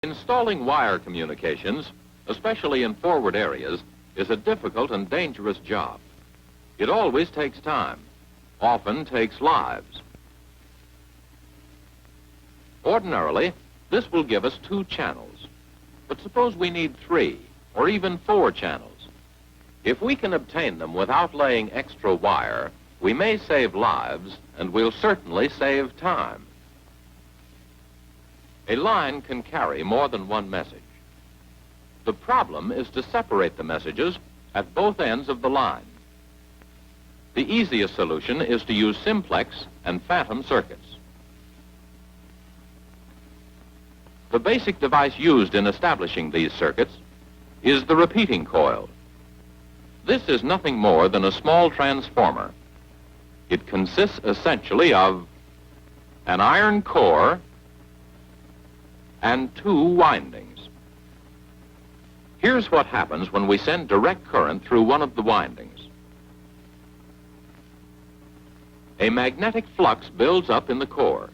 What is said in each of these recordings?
Installing wire communications, especially in forward areas, is a difficult and dangerous job. It always takes time, often takes lives. Ordinarily, this will give us 2 channels, but suppose we need 3 or even 4 channels. If we can obtain them without laying extra wire, we may save lives and we'll certainly save time. A line can carry more than one message. The problem is to separate the messages at both ends of the line. The easiest solution is to use simplex and phantom circuits. The basic device used in establishing these circuits is the repeating coil. This is nothing more than a small transformer. It consists essentially of an iron core and 2 windings. Here's what happens when we send direct current through one of the windings. A magnetic flux builds up in the core.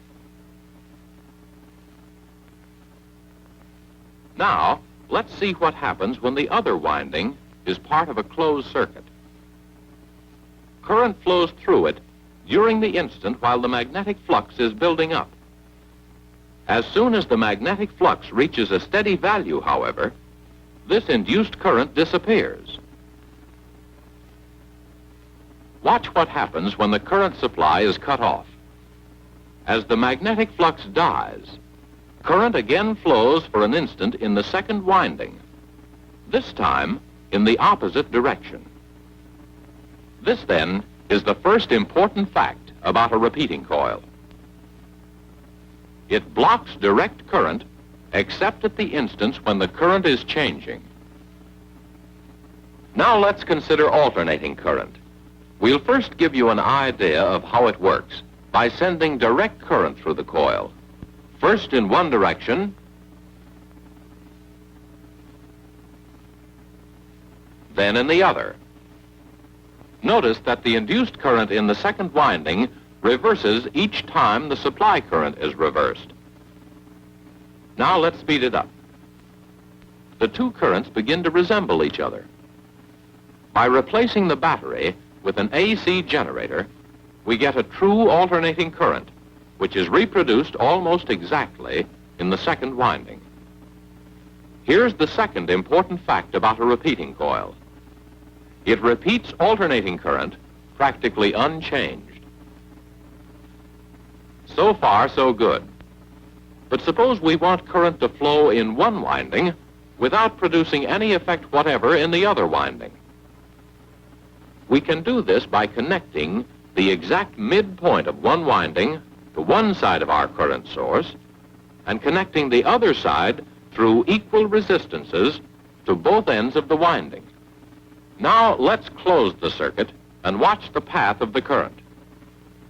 Now, let's see what happens when the other winding is part of a closed circuit. Current flows through it during the instant while the magnetic flux is building up. As soon as the magnetic flux reaches a steady value, however, this induced current disappears. Watch what happens when the current supply is cut off. As the magnetic flux dies, current again flows for an instant in the second winding, this time in the opposite direction. This, then, is the first important fact about a repeating coil. It blocks direct current except at the instance when the current is changing. Now let's consider alternating current. We'll first give you an idea of how it works by sending direct current through the coil, first in one direction, then in the other. Notice that the induced current in the second winding reverses each time the supply current is reversed. Now let's speed it up. The 2 currents begin to resemble each other. By replacing the battery with an AC generator, we get a true alternating current, which is reproduced almost exactly in the second winding. Here's the second important fact about a repeating coil. It repeats alternating current practically unchanged. So far, so good. But suppose we want current to flow in one winding without producing any effect whatever in the other winding. We can do this by connecting the exact midpoint of one winding to one side of our current source and connecting the other side through equal resistances to both ends of the winding. Now let's close the circuit and watch the path of the current.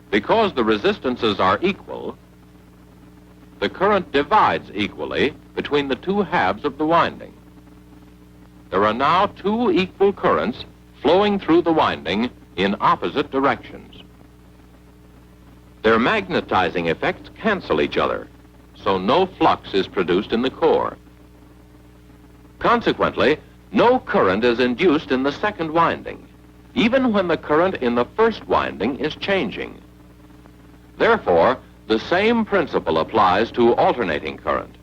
Because the resistances are equal, the current divides equally between the 2 halves of the winding. There are now 2 equal currents flowing through the winding in opposite directions. Their magnetizing effects cancel each other, so no flux is produced in the core. Consequently, no current is induced in the second winding, even when the current in the first winding is changing. Therefore, the same principle applies to alternating current.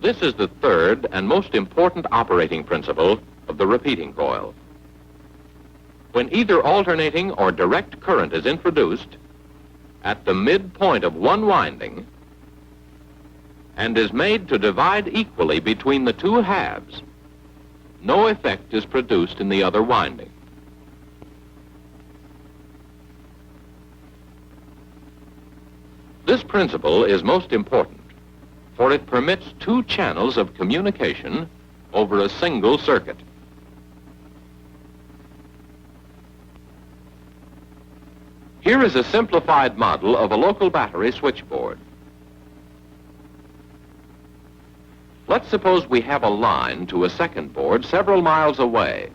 This is the third and most important operating principle of the repeating coil. When either alternating or direct current is introduced at the midpoint of one winding and is made to divide equally between the 2 halves, no effect is produced in the other winding. This principle is most important, for it permits 2 channels of communication over a single circuit. Here is a simplified model of a local battery switchboard. Let's suppose we have a line to a second board several miles away.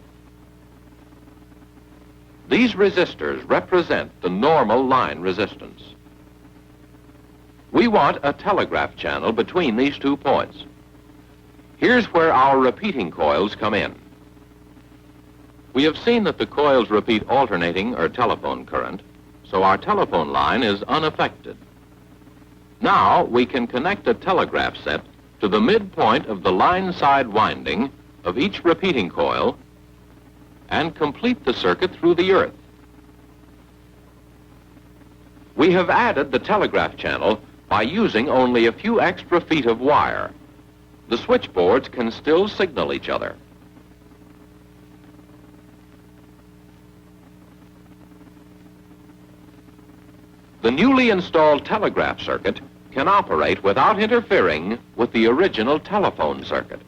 These resistors represent the normal line resistance. We want a telegraph channel between these 2 points. Here's where our repeating coils come in. We have seen that the coils repeat alternating or telephone current, so our telephone line is unaffected. Now we can connect a telegraph set to the midpoint of the line side winding of each repeating coil and complete the circuit through the earth. We have added the telegraph channel by using only a few extra feet of wire. The switchboards can still signal each other. The newly installed telegraph circuit can operate without interfering with the original telephone circuit.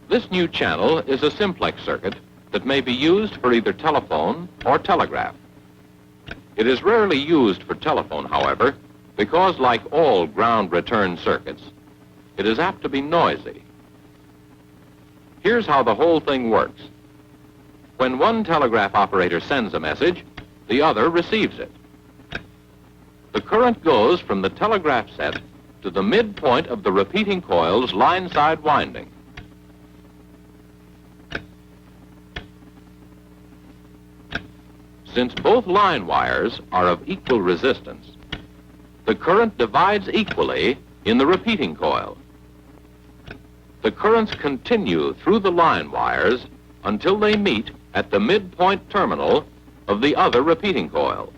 This new channel is a simplex circuit that may be used for either telephone or telegraph. It is rarely used for telephone, however, because like all ground return circuits, it is apt to be noisy. Here's how the whole thing works. When one telegraph operator sends a message, the other receives it. The current goes from the telegraph set to the midpoint of the repeating coil's line side winding. Since both line wires are of equal resistance, the current divides equally in the repeating coil. The currents continue through the line wires until they meet at the midpoint terminal of the other repeating coil.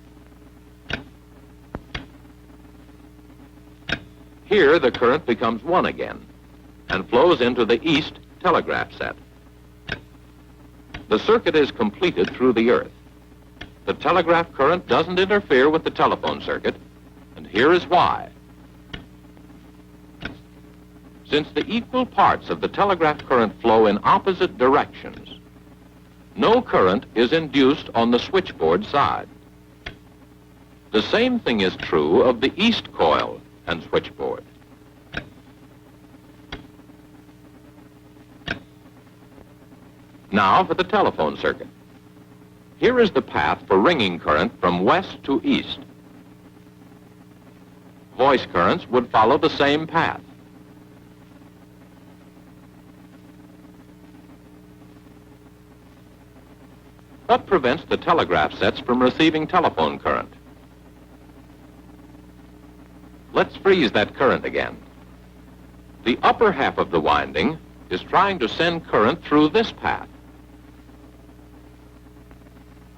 Here, the current becomes 1 again and flows into the east telegraph set. The circuit is completed through the earth. The telegraph current doesn't interfere with the telephone circuit, and here is why. Since the equal parts of the telegraph current flow in opposite directions, no current is induced on the switchboard side. The same thing is true of the east coil and switchboard. Now for the telephone circuit. Here is the path for ringing current from west to east. Voice currents would follow the same path. What prevents the telegraph sets from receiving telephone current? Let's freeze that current again. The upper half of the winding is trying to send current through this path.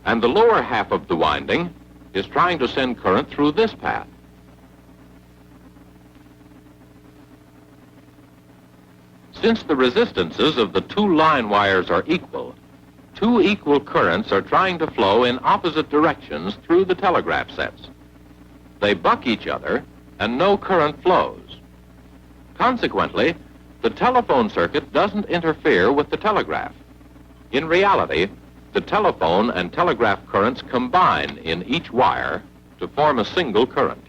And the lower half of the winding is trying to send current through this path. Since the resistances of the 2 line wires are equal, 2 equal currents are trying to flow in opposite directions through the telegraph sets. They buck each other and no current flows. Consequently, the telephone circuit doesn't interfere with the telegraph. In reality, the telephone and telegraph currents combine in each wire to form a single current.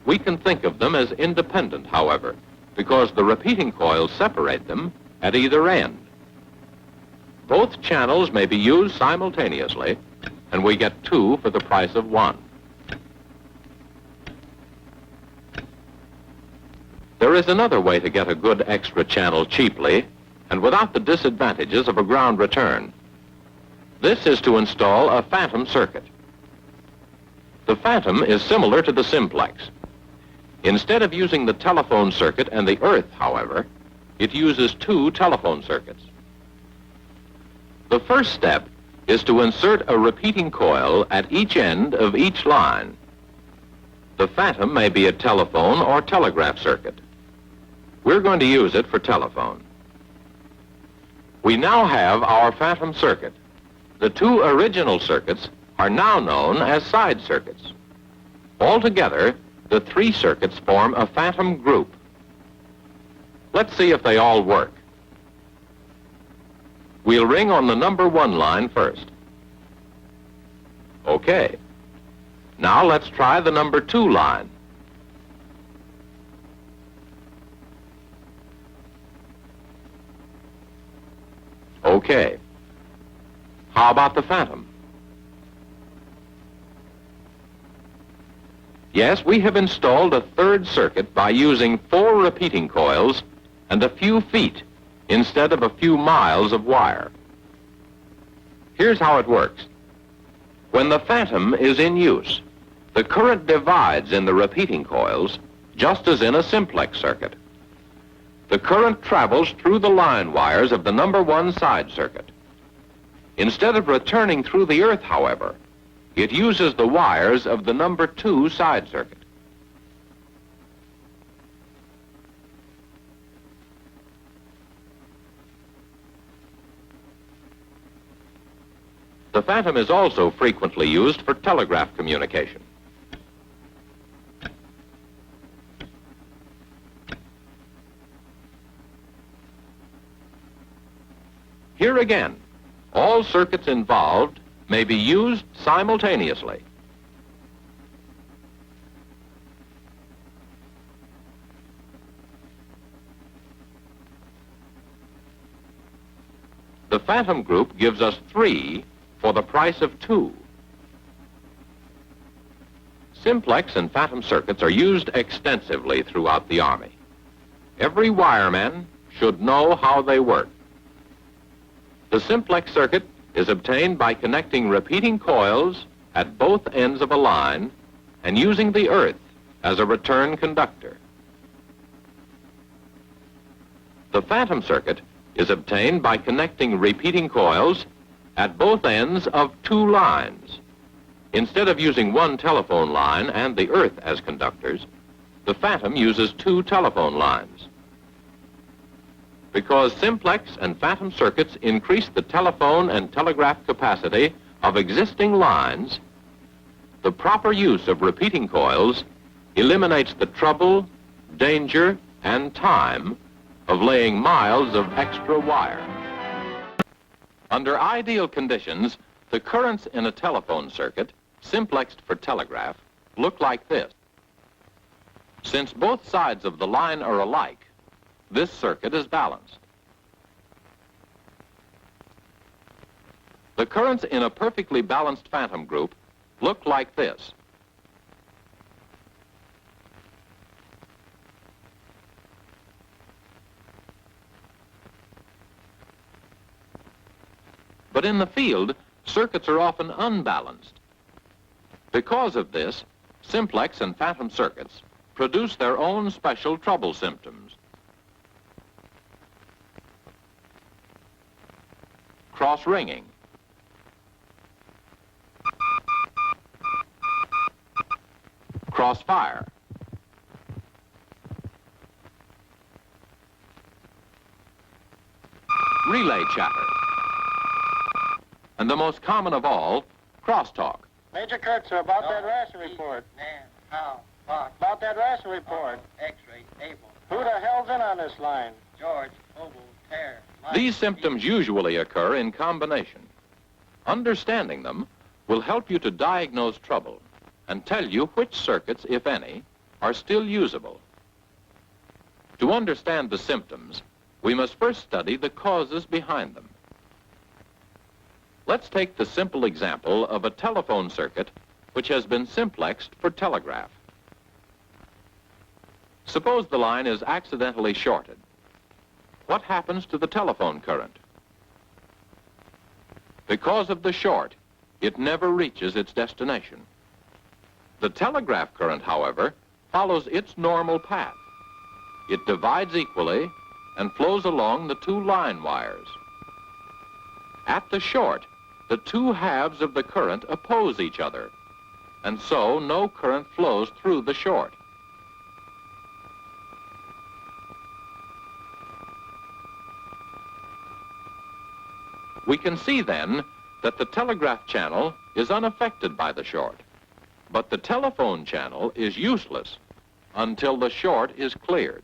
We can think of them as independent, however, because the repeating coils separate them at either end. Both channels may be used simultaneously, and we get 2 for the price of 1. There is another way to get a good extra channel cheaply and without the disadvantages of a ground return. This is to install a phantom circuit. The phantom is similar to the simplex. Instead of using the telephone circuit and the earth, however, it uses 2 telephone circuits. The first step is to insert a repeating coil at each end of each line. The phantom may be a telephone or telegraph circuit. We're going to use it for telephone. We now have our phantom circuit. The 2 original circuits are now known as side circuits. Altogether, the 3 circuits form a phantom group. Let's see if they all work. We'll ring on the number 1 line first. Okay. Now let's try the number 2 line. Okay. How about the phantom? Yes, we have installed a third circuit by using 4 repeating coils and a few feet instead of a few miles of wire. Here's how it works. When the phantom is in use, the current divides in the repeating coils just as in a simplex circuit. The current travels through the line wires of the number 1 side circuit. Instead of returning through the earth, however, it uses the wires of the number 2 side circuit. The phantom is also frequently used for telegraph communication. Here again, all circuits involved may be used simultaneously. The phantom group gives us 3 for the price of 2. Simplex and phantom circuits are used extensively throughout the Army. Every wireman should know how they work. The simplex circuit is obtained by connecting repeating coils at both ends of a line and using the earth as a return conductor. The phantom circuit is obtained by connecting repeating coils at both ends of 2 lines. Instead of using 1 telephone line and the earth as conductors, the phantom uses 2 telephone lines. Because simplex and phantom circuits increase the telephone and telegraph capacity of existing lines, the proper use of repeating coils eliminates the trouble, danger, and time of laying miles of extra wire. Under ideal conditions, the currents in a telephone circuit, simplexed for telegraph, look like this. Since both sides of the line are alike, this circuit is balanced. The currents in a perfectly balanced phantom group look like this. But in the field, circuits are often unbalanced. Because of this, simplex and phantom circuits produce their own special trouble symptoms. Cross-ringing, crossfire, relay chatter, and the most common of all, crosstalk. Major Kurtzer, about that ration report. Man, how, Fox, About that ration report. X-ray, Able, Who the hell's in on this line? George, Oval, Tear, Mike. These symptoms usually occur in combination. Understanding them will help you to diagnose trouble and tell you which circuits, if any, are still usable. To understand the symptoms, we must first study the causes behind them. Let's take the simple example of a telephone circuit which has been simplexed for telegraph. Suppose the line is accidentally shorted. What happens to the telephone current? Because of the short, it never reaches its destination. The telegraph current, however, follows its normal path. It divides equally and flows along the 2 line wires. At the short, the 2 halves of the current oppose each other, and so no current flows through the short. We can see then that the telegraph channel is unaffected by the short, but the telephone channel is useless until the short is cleared.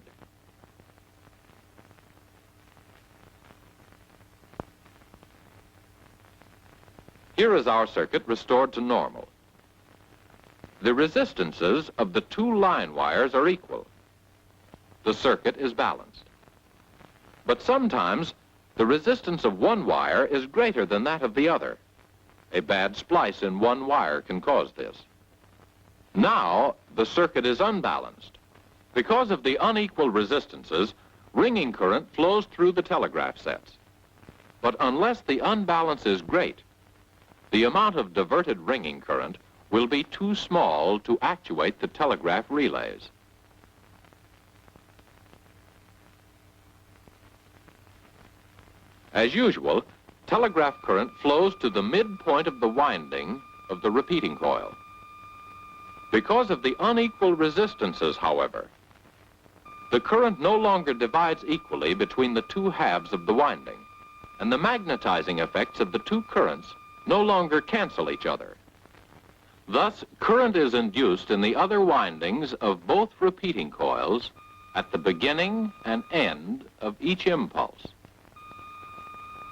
Here is our circuit restored to normal. The resistances of the 2 line wires are equal. The circuit is balanced. But sometimes the resistance of one wire is greater than that of the other. A bad splice in one wire can cause this. Now, the circuit is unbalanced. Because of the unequal resistances, ringing current flows through the telegraph sets. But unless the unbalance is great, the amount of diverted ringing current will be too small to actuate the telegraph relays. As usual, telegraph current flows to the midpoint of the winding of the repeating coil. Because of the unequal resistances, however, the current no longer divides equally between the two halves of the winding, and the magnetizing effects of the two currents no longer cancel each other. Thus, current is induced in the other windings of both repeating coils at the beginning and end of each impulse.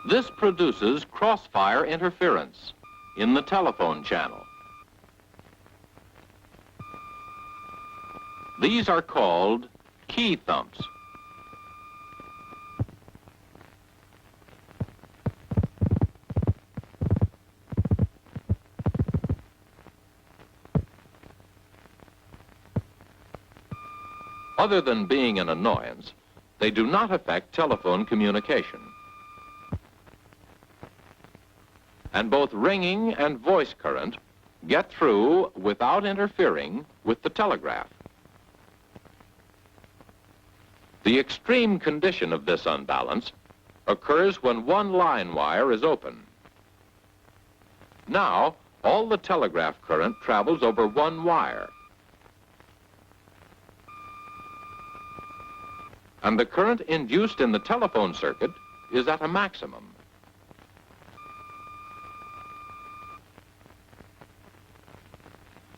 This produces crossfire interference in the telephone channel. These are called key thumps. Other than being an annoyance, they do not affect telephone communication. And both ringing and voice current get through without interfering with the telegraph. The extreme condition of this unbalance occurs when one line wire is open. Now, all the telegraph current travels over one wire. And the current induced in the telephone circuit is at a maximum.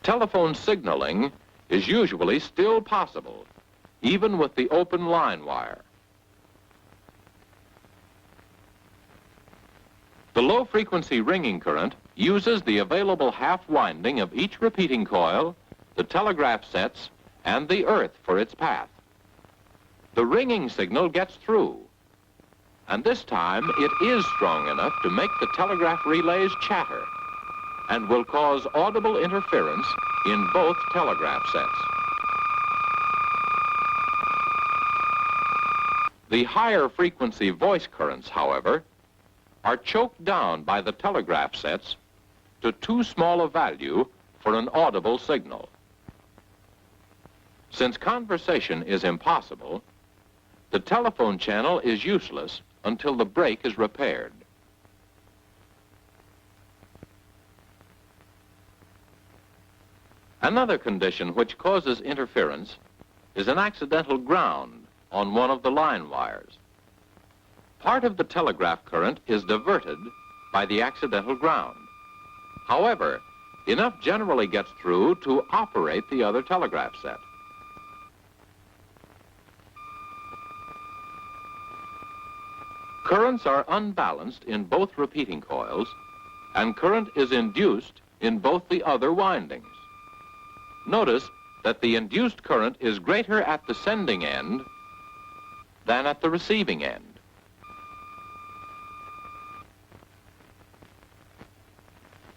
Telephone signaling is usually still possible, even with the open line wire. The low-frequency ringing current uses the available half winding of each repeating coil, the telegraph sets, and the earth for its path. The ringing signal gets through, and this time it is strong enough to make the telegraph relays chatter and will cause audible interference in both telegraph sets. The higher frequency voice currents, however, are choked down by the telegraph sets to too small a value for an audible signal. Since conversation is impossible, the telephone channel is useless until the break is repaired. Another condition which causes interference is an accidental ground on one of the line wires. Part of the telegraph current is diverted by the accidental ground. However, enough generally gets through to operate the other telegraph set. Currents are unbalanced in both repeating coils, and current is induced in both the other windings. Notice that the induced current is greater at the sending end than at the receiving end.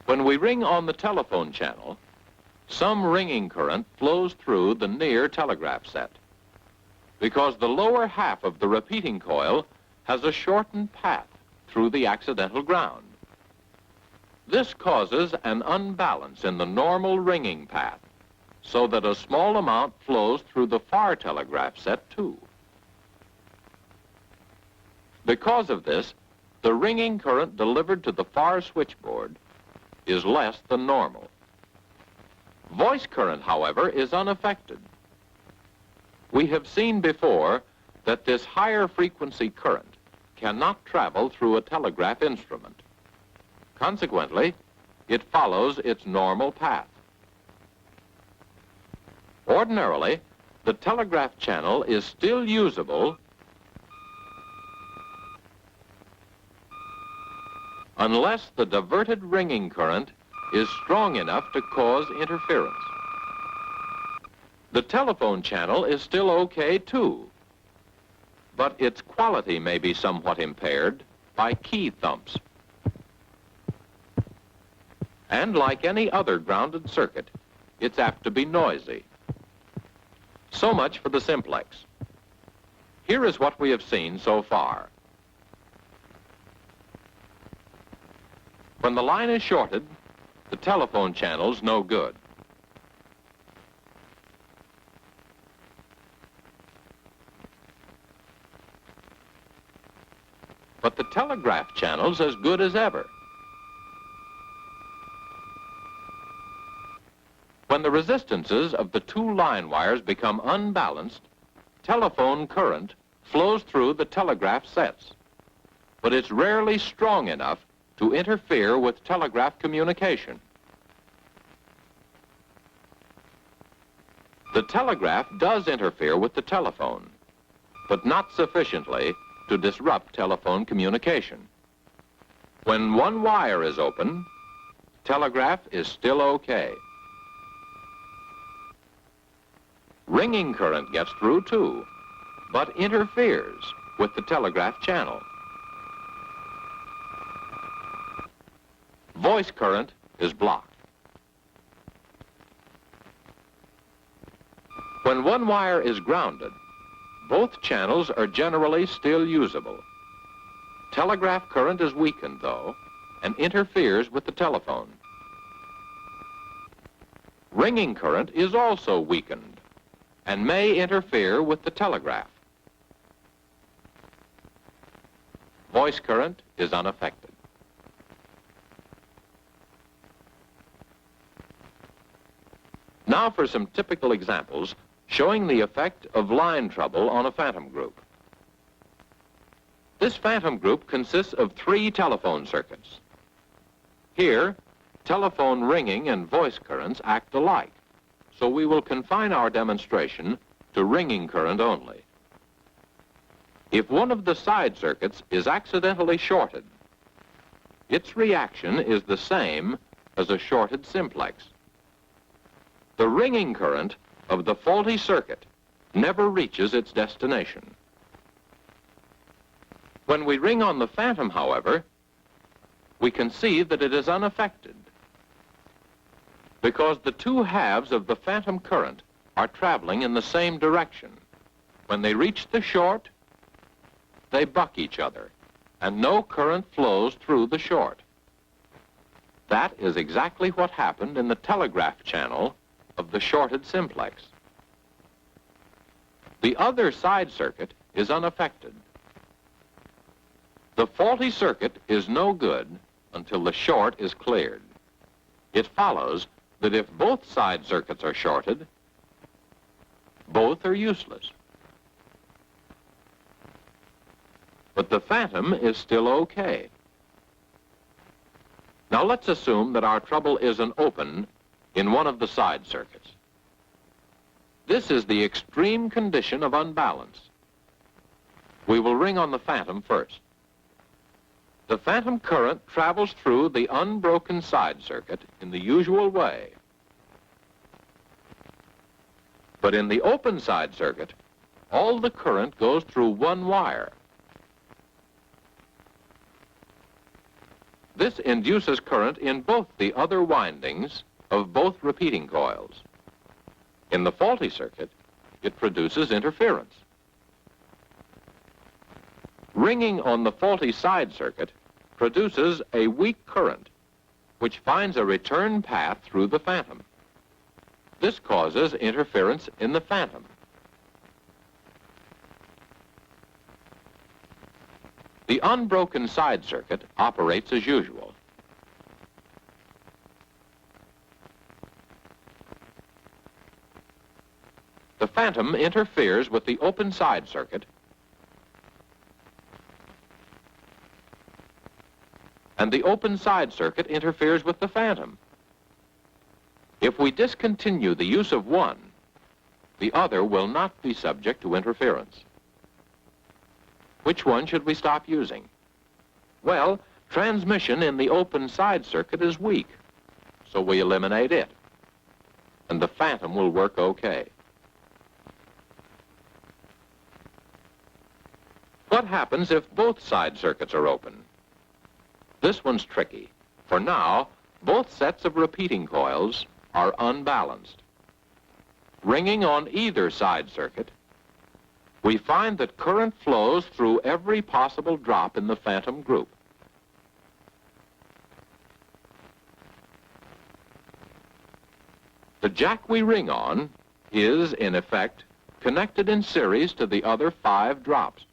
When we ring on the telephone channel, some ringing current flows through the near telegraph set because the lower half of the repeating coil has a shortened path through the accidental ground. This causes an unbalance in the normal ringing path, so that a small amount flows through the far telegraph set too. Because of this, the ringing current delivered to the far switchboard is less than normal. Voice current, however, is unaffected. We have seen before that this higher frequency current cannot travel through a telegraph instrument. Consequently, it follows its normal path. Ordinarily, the telegraph channel is still usable unless the diverted ringing current is strong enough to cause interference. The telephone channel is still okay too, but its quality may be somewhat impaired by key thumps. And like any other grounded circuit, it's apt to be noisy. So much for the simplex. Here is what we have seen so far. When the line is shorted, the telephone channel's no good. But the telegraph channel's as good as ever. When the resistances of the two line wires become unbalanced, telephone current flows through the telegraph sets, but it's rarely strong enough to interfere with telegraph communication. The telegraph does interfere with the telephone, but not sufficiently to disrupt telephone communication. When one wire is open, telegraph is still okay. Ringing current gets through too, but interferes with the telegraph channel. Voice current is blocked. When one wire is grounded, both channels are generally still usable. Telegraph current is weakened, though, and interferes with the telephone. Ringing current is also weakened and may interfere with the telegraph. Voice current is unaffected. Now for some typical examples showing the effect of line trouble on a phantom group. This phantom group consists of 3 telephone circuits. Here, telephone ringing and voice currents act alike, so we will confine our demonstration to ringing current only. If one of the side circuits is accidentally shorted, its reaction is the same as a shorted simplex. The ringing current of the faulty circuit never reaches its destination. When we ring on the phantom, however, we can see that it is unaffected because the 2 halves of the phantom current are traveling in the same direction. When they reach the short, they buck each other, and no current flows through the short. That is exactly what happened in the telegraph channel of the shorted simplex. The other side circuit is unaffected. The faulty circuit is no good until the short is cleared. It follows that if both side circuits are shorted, both are useless. But the phantom is still okay. Now let's assume that our trouble isn't open in one of the side circuits. This is the extreme condition of unbalance. We will ring on the phantom first. The phantom current travels through the unbroken side circuit in the usual way. But in the open side circuit, all the current goes through one wire. This induces current in both the other windings of both repeating coils. In the faulty circuit, it produces interference. Ringing on the faulty side circuit produces a weak current, which finds a return path through the phantom. This causes interference in the phantom. The unbroken side circuit operates as usual. The phantom interferes with the open side circuit and the open side circuit interferes with the phantom. If we discontinue the use of one, the other will not be subject to interference. Which one should we stop using? Well, transmission in the open side circuit is weak, so we eliminate it, and the phantom will work okay. What happens if both side circuits are open? This one's tricky. For now, both sets of repeating coils are unbalanced. Ringing on either side circuit, we find that current flows through every possible drop in the phantom group. The jack we ring on is, in effect, connected in series to the other 5 drops.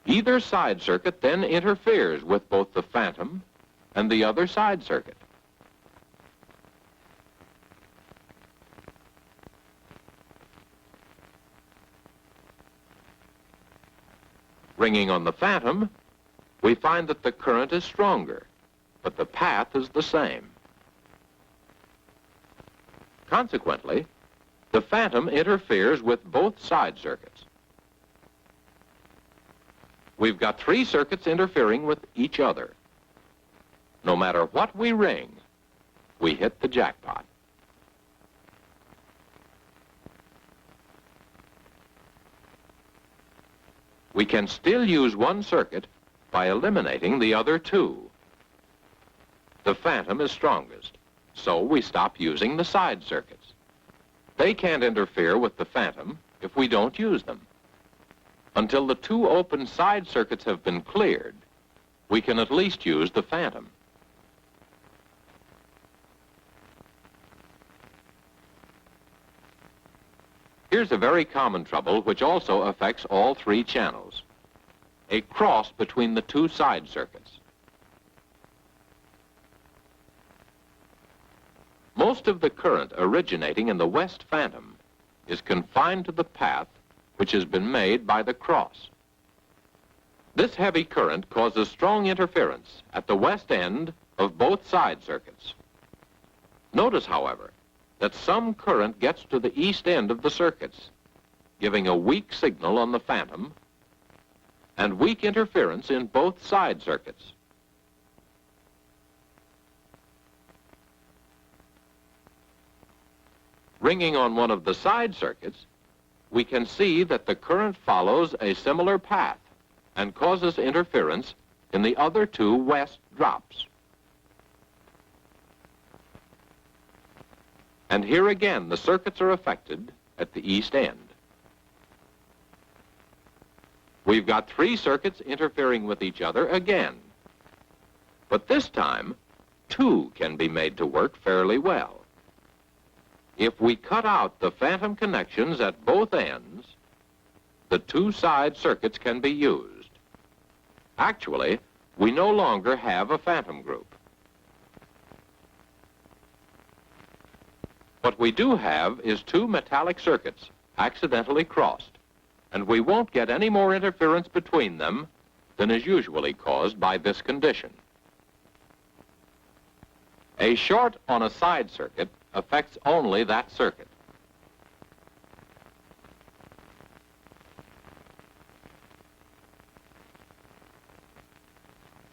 Either side circuit then interferes with both the phantom and the other side circuit. Ringing on the phantom, we find that the current is stronger, but the path is the same. Consequently, the phantom interferes with both side circuits. We've got 3 circuits interfering with each other. No matter what we ring, we hit the jackpot. We can still use one circuit by eliminating the other 2. The phantom is strongest, so we stop using the side circuits. They can't interfere with the phantom if we don't use them. Until the 2 open side circuits have been cleared, we can at least use the phantom. Here's a very common trouble which also affects all 3 channels: a cross between the 2 side circuits. Most of the current originating in the west phantom is confined to the path which has been made by the cross. This heavy current causes strong interference at the west end of both side circuits. Notice, however, that some current gets to the east end of the circuits, giving a weak signal on the phantom and weak interference in both side circuits. Ringing on one of the side circuits, we can see that the current follows a similar path and causes interference in the other 2 west drops. And here again, the circuits are affected at the east end. We've got 3 circuits interfering with each other again. But this time, 2 can be made to work fairly well. If we cut out the phantom connections at both ends, the 2 side circuits can be used. Actually, we no longer have a phantom group. What we do have is 2 metallic circuits accidentally crossed, and we won't get any more interference between them than is usually caused by this condition. A short on a side circuit affects only that circuit.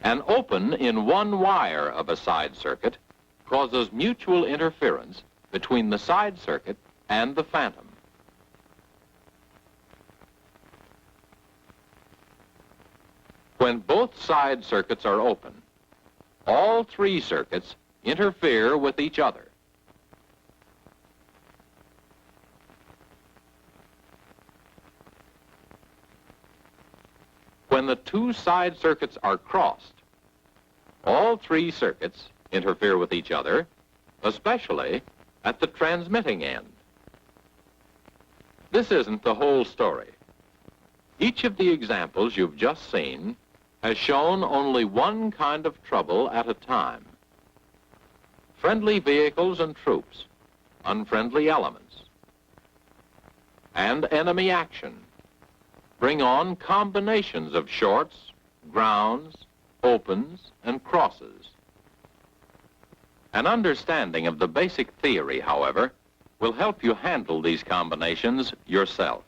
An open in one wire of a side circuit causes mutual interference between the side circuit and the phantom. When both side circuits are open, all 3 circuits interfere with each other. When the 2 side circuits are crossed, all 3 circuits interfere with each other, especially at the transmitting end. This isn't the whole story. Each of the examples you've just seen has shown only one kind of trouble at a time. Friendly vehicles and troops, unfriendly elements, and enemy action bring on combinations of shorts, grounds, opens, and crosses. An understanding of the basic theory, however, will help you handle these combinations yourself.